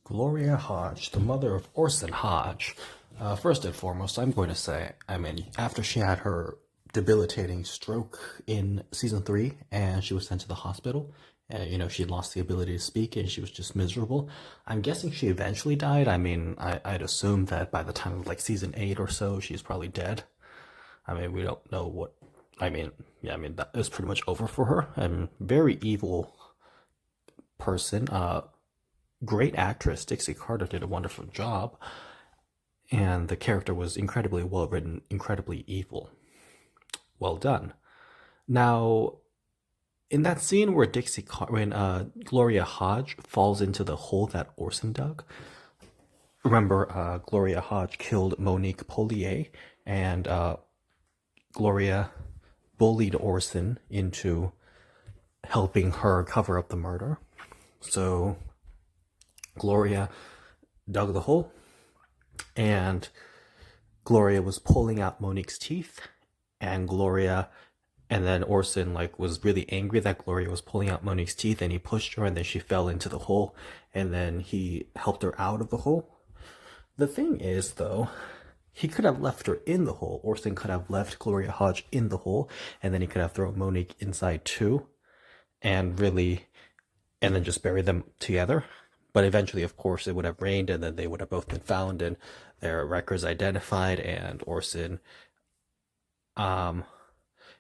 Gloria Hodge, the mother of Orson Hodge. First and foremost, I'm going to say, after she had her debilitating stroke in season 3 and she was sent to the hospital, and she lost the ability to speak and she was just miserable. I'm guessing she eventually died. I'd assume that by the time of like season 8 or so, she's probably dead. We don't know what. That is pretty much over for her. Very evil person. Great actress Dixie Carter did a wonderful job, and the character was incredibly well written, incredibly evil. Well done. Now, in that scene where Gloria Hodge falls into the hole that Orson dug, remember Gloria Hodge killed Monique Polier, and Gloria bullied Orson into helping her cover up the murder. So Gloria dug the hole, and Gloria was pulling out Monique's teeth, and then Orson was really angry that Gloria was pulling out Monique's teeth, and he pushed her, and then she fell into the hole, and then he helped her out of the hole. The thing is, though, he could have left her in the hole. Orson could have left Gloria Hodge in the hole, and then he could have thrown Monique inside too, and then just bury them together. But eventually, of course, it would have rained, and then they would have both been found and their records identified. And Orson, so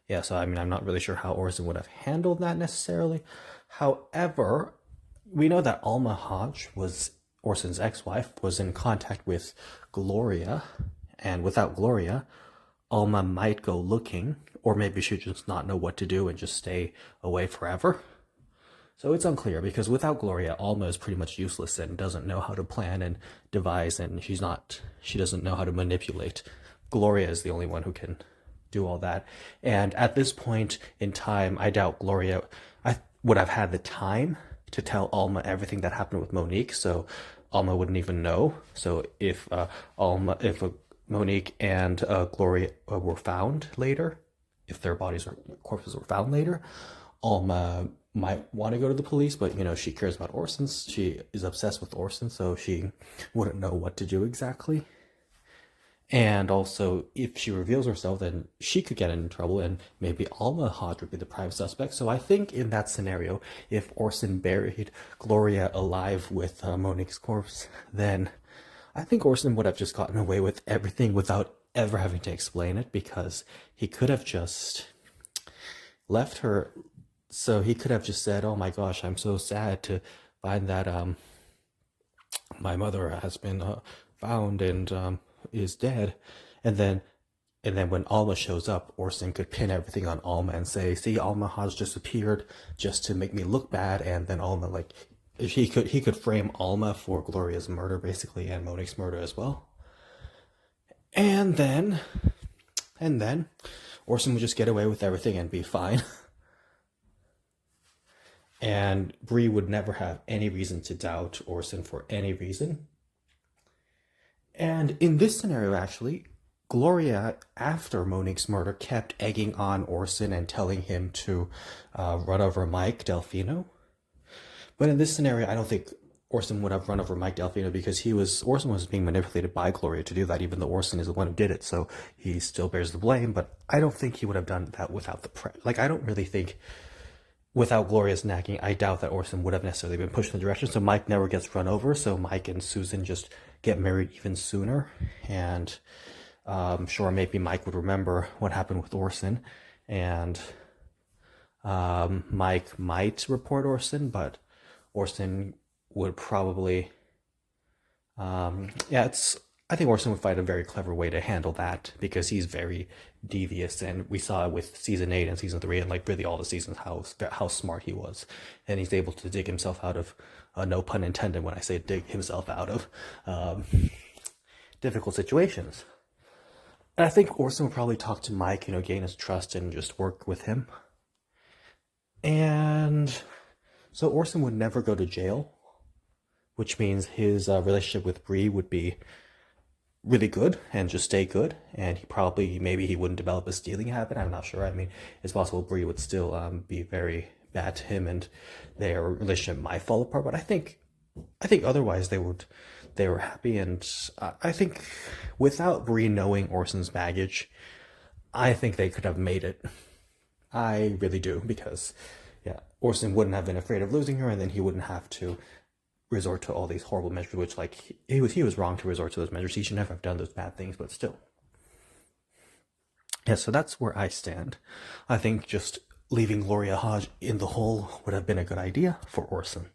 I'm not really sure how Orson would have handled that necessarily. However, we know that Alma Hodge, was Orson's ex-wife, was in contact with Gloria, and without Gloria, Alma might go looking, or maybe she'd just not know what to do and just stay away forever. So it's unclear, because without Gloria, Alma is pretty much useless and doesn't know how to plan and devise, and she doesn't know how to manipulate. Gloria is the only one who can do all that. And at this point in time, I doubt Gloria would have had the time to tell Alma everything that happened with Monique, so Alma wouldn't even know. So if Monique and Gloria were found later, if their corpses were found later, Alma might want to go to the police, but she cares about Orson. She is obsessed with Orson, so she wouldn't know what to do exactly. And also, if she reveals herself, then she could get in trouble, and maybe Alma Hodge would be the prime suspect. So I think in that scenario, if Orson buried Gloria alive with Monique's corpse, then I think Orson would have just gotten away with everything without ever having to explain it, because he could have just left her. So he could have just said, "Oh my gosh, I'm so sad to find that my mother has been found and is dead," and then when Alma shows up, Orson could pin everything on Alma and say, "See, Alma Hodge disappeared just to make me look bad," and then Alma he could frame Alma for Gloria's murder basically, and Monique's murder as well, and then Orson would just get away with everything and be fine. And Bree would never have any reason to doubt Orson for any reason. And in this scenario, actually, Gloria, after Monique's murder, kept egging on Orson and telling him to run over Mike Delfino. But in this scenario, I don't think Orson would have run over Mike Delfino, because Orson was being manipulated by Gloria to do that, even though Orson is the one who did it, so he still bears the blame. But I don't think he would have done that without I don't really think, without Gloria's nagging, I doubt that Orson would have necessarily been pushed in the direction. So Mike never gets run over, so Mike and Susan just get married even sooner. And sure, maybe Mike would remember what happened with Orson, and Mike might report Orson, but Orson would probably I think Orson would find a very clever way to handle that, because he's very devious, and we saw with season 8 and season 3 and really all the seasons how smart he was, and he's able to dig himself out of no pun intended when I say dig himself out of difficult situations. And I think Orson would probably talk to Mike, gain his trust and just work with him. And so Orson would never go to jail, which means his relationship with Bree would be really good and just stay good, and maybe he wouldn't develop a stealing habit. I'm not sure. It's possible Bree would still be very bad to him, and their relationship might fall apart. But I think I think otherwise they were happy, and I think without Bree knowing Orson's baggage, I think they could have made it. I really do, because yeah, Orson wouldn't have been afraid of losing her, and then he wouldn't have to resort to all these horrible measures, which like he was wrong to resort to those measures. He should never have done those bad things, but still. Yeah, so that's where I stand. I think just leaving Gloria Hodge in the hole would have been a good idea for Orson.